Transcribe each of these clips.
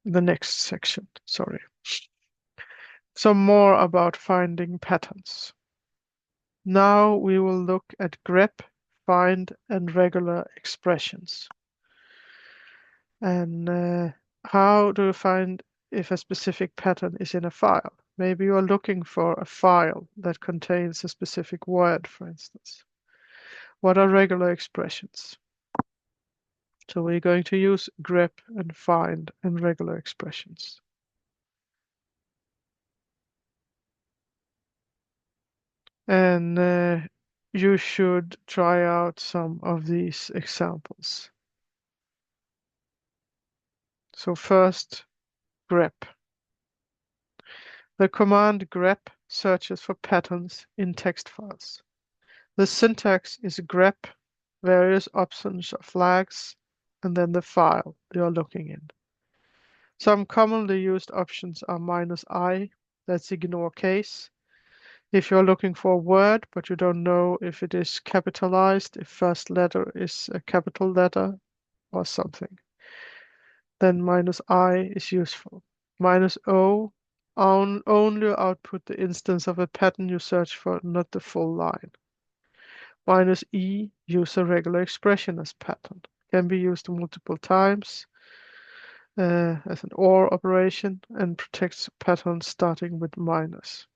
the next section, sorry. Some more about finding patterns. Now we will look at grep, find, and regular expressions. And how do you find if a specific pattern is in a file? Maybe you are looking for a file that contains a specific word, for instance. What are regular expressions? So we're going to use grep and find and regular expressions. And you should try out some of these examples. So first, grep. The command grep searches for patterns in text files. The syntax is grep, various options of flags, and then the file you're looking in. Some commonly used options are -I, that's ignore case. If you're looking for a word, but you don't know if it is capitalized, if first letter is a capital letter or something, then -I is useful. -O only output the instance of a pattern you search for, not the full line. -E use a regular expression as pattern. Can be used multiple times as an OR operation and protects patterns starting with minus.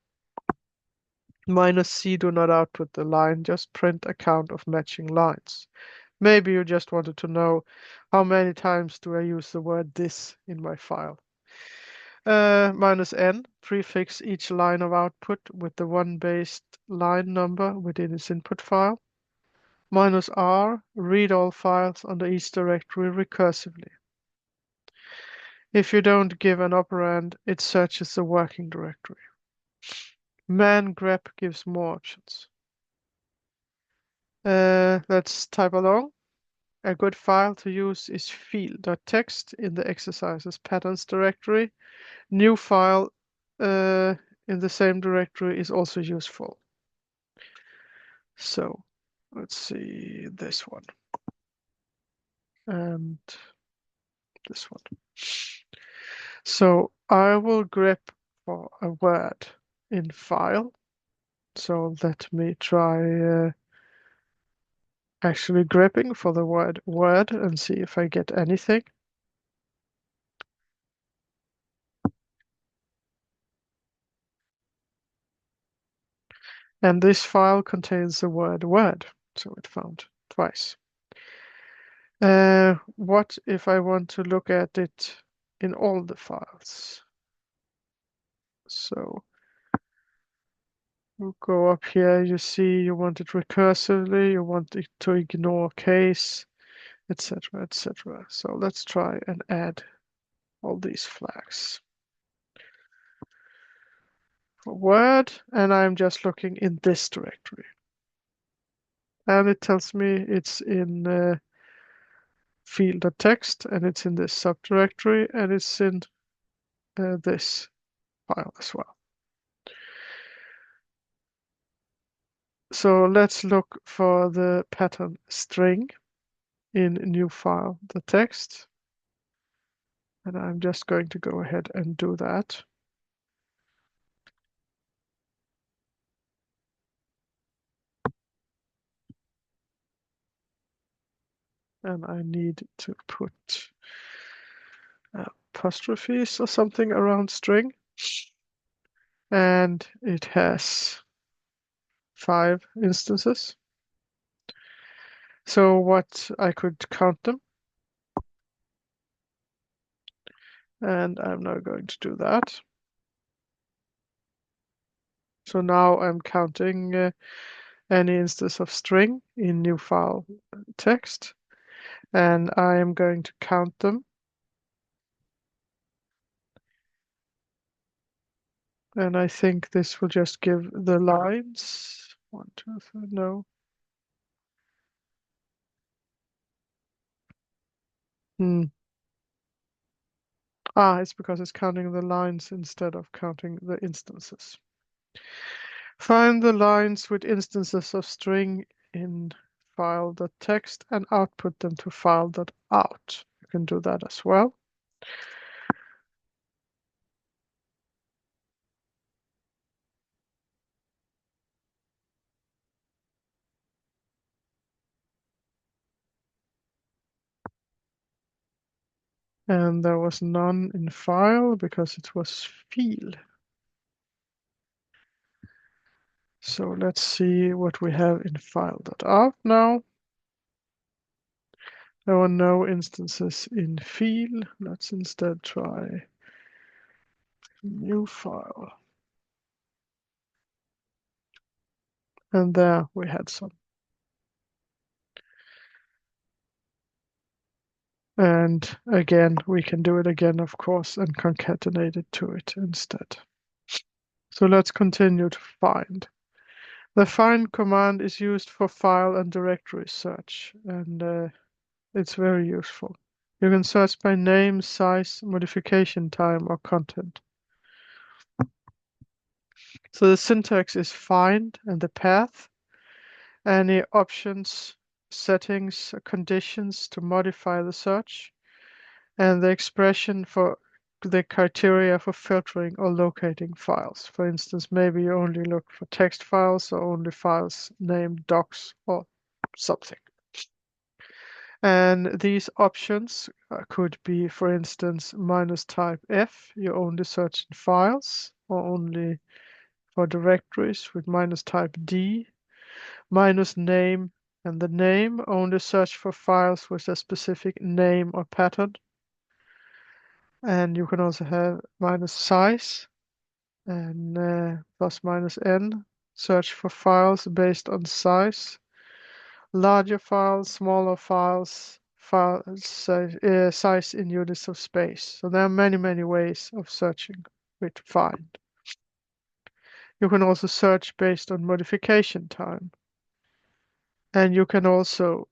-C do not output the line, just print a count of matching lines. Maybe you just wanted to know how many times do I use the word this in my file. -N prefix each line of output with the one based line number within its input file. -R read all files under each directory recursively. If you don't give an operand, it searches the working directory. Man grep gives more options. Let's type along. A good file to use is feel.txt in the exercises patterns directory. New file in the same directory is also useful. So let's see this one and this one. So I will grep for a word in file. So let me try actually grepping for the word word and see if I get anything. And this file contains the word word, so it found twice. What if I want to look at it in all the files? So we'll go up here, you see you want it recursively, you want it to ignore case, etc., etc. So let's try and add all these flags. For word, and I'm just looking in this directory. And it tells me it's in field.txt and it's in this subdirectory and it's in this file as well. So let's look for the pattern string in new file, the text. And I'm just going to go ahead and do that. And I need to put apostrophes or something around string. And it has 5 instances. So what I could count them. And I'm now going to do that. So now I'm counting any instance of string in new file text. And I am going to count them. And I think this will just give the lines. 1, 2, 3, no. It's because it's counting the lines instead of counting the instances. Find the lines with instances of string in file.txt and output them to file.out. You can do that as well. And there was none in file because it was fil. So let's see what we have in file.out now. There were no instances in fil. Let's instead try new file. And there we had some. And again, we can do it again, of course, and concatenate it to it instead. So let's continue to find. The find command is used for file and directory search, and it's very useful. You can search by name, size, modification time, or content. So the syntax is find and the path, any options, settings, conditions to modify the search, and the expression for the criteria for filtering or locating files. For instance, maybe you only look for text files or only files named docs or something. And these options could be, for instance, -type F, you only search in files, or only for directories with -type D, -name, and the name only search for files with a specific name or pattern. And you can also have -size and +-n, search for files based on size, larger files, smaller files, size in units of space. So there are many, many ways of searching with find. You can also search based on modification time. And you can also,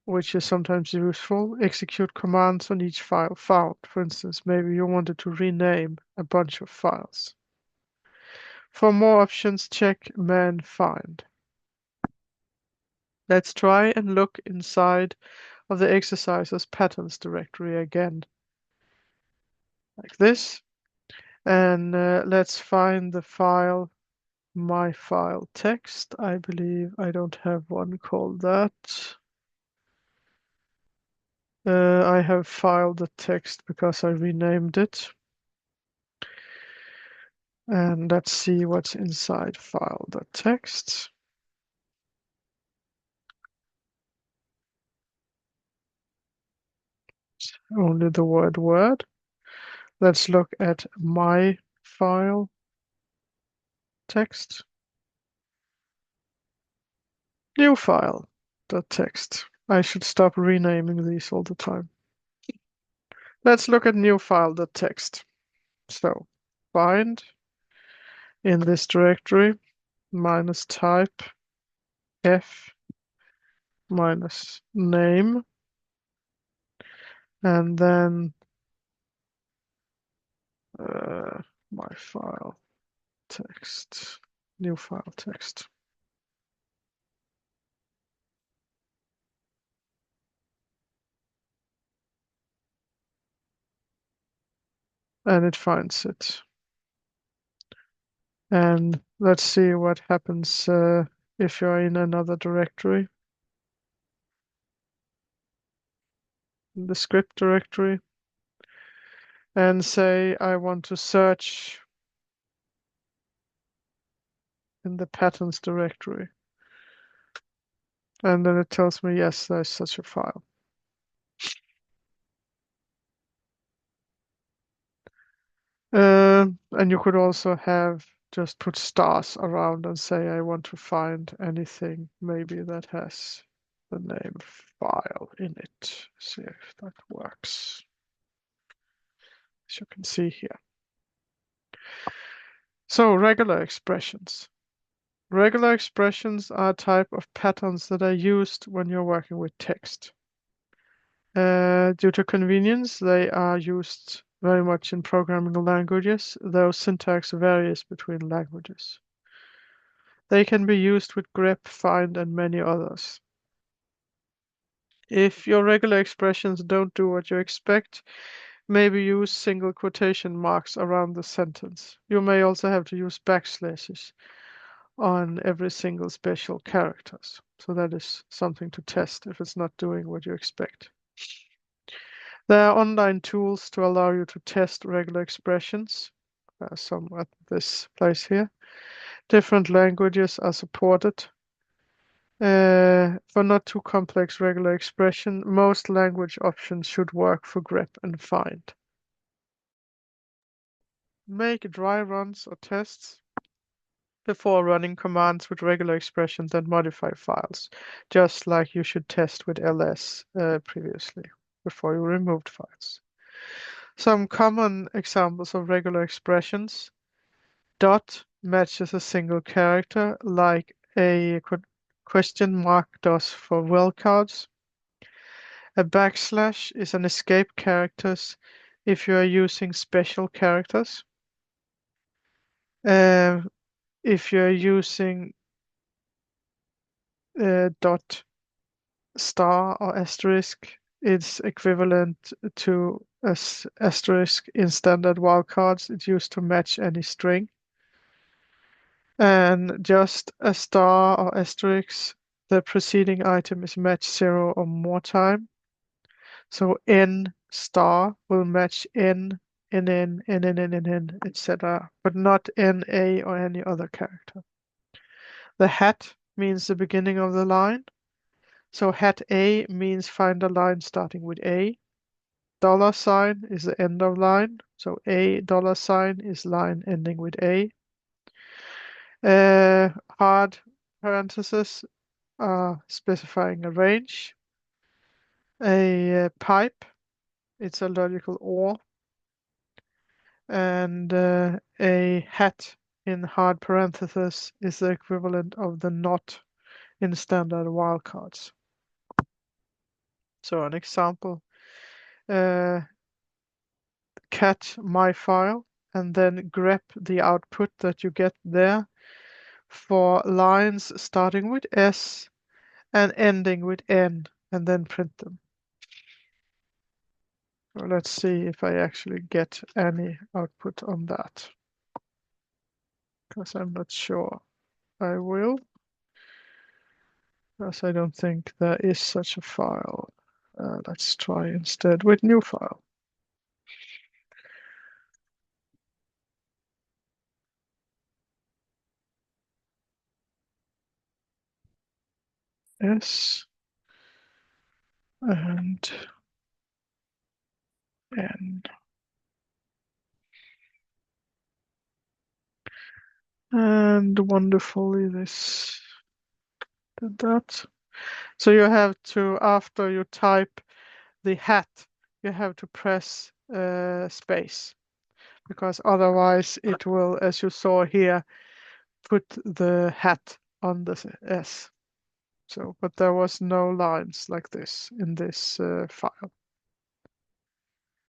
which is sometimes useful, execute commands on each file found. For instance, maybe you wanted to rename a bunch of files. For more options, check man find. Let's try and look inside of the exercises patterns directory again, like this. And let's find the file, my file text. I believe I don't have one called that. I have filed the text because I renamed it. And let's see what's inside file.text. Only the word. Let's look at my file text. New file.text. I should stop renaming these all the time. Let's look at new file.text. So find in this directory -type F -name, and then my file text, new file text. And it finds it. And let's see what happens if you're in another directory. In the script directory. And say I want to search in the patterns directory. And then it tells me, yes, there's such a file. And you could also have just put stars around and say I want to find anything maybe that has the name file in it. See if that works. As you can see here. So regular expressions. Regular expressions are a type of patterns that are used when you're working with text. Due to convenience, they are used very much in programming languages, though syntax varies between languages. They can be used with grep, find, and many others. If your regular expressions don't do what you expect, maybe use single quotation marks around the sentence. You may also have to use backslashes on every single special characters. So that is something to test if it's not doing what you expect. There are online tools to allow you to test regular expressions. There are some at this place here. Different languages are supported. For not too complex regular expression, most language options should work for grep and find. Make dry runs or tests before running commands with regular expressions and modify files, just like you should test with ls previously, before you removed files. Some common examples of regular expressions. Dot matches a single character, like a question mark does for wildcards. A backslash is an escape characters if you are using special characters. If you're using dot star or asterisk, it's equivalent to asterisk in standard wildcards. It's used to match any string. And just a star or asterisk, the preceding item is matched 0 or more So n star will match n, n, etc., but not na or any other character. The hat means the beginning of the line. So hat A means find a line starting with A. $sign is the end of line. So a $sign is line ending with A. Hard parentheses are specifying a range. A pipe, it's a logical OR. And a hat in hard parentheses is the equivalent of the not in standard wildcards. So an example, cat my file, and then grep the output that you get there for lines starting with S and ending with N, and then print them. So let's see if I actually get any output on that, because I'm not sure I will, because I don't think there is such a file. Let's try instead with new file. S and N. And wonderfully this did that. So you have to, after you type the hat, you have to press space, because otherwise it will, as you saw here, put the hat on the S. So, but there was no lines like this in this file.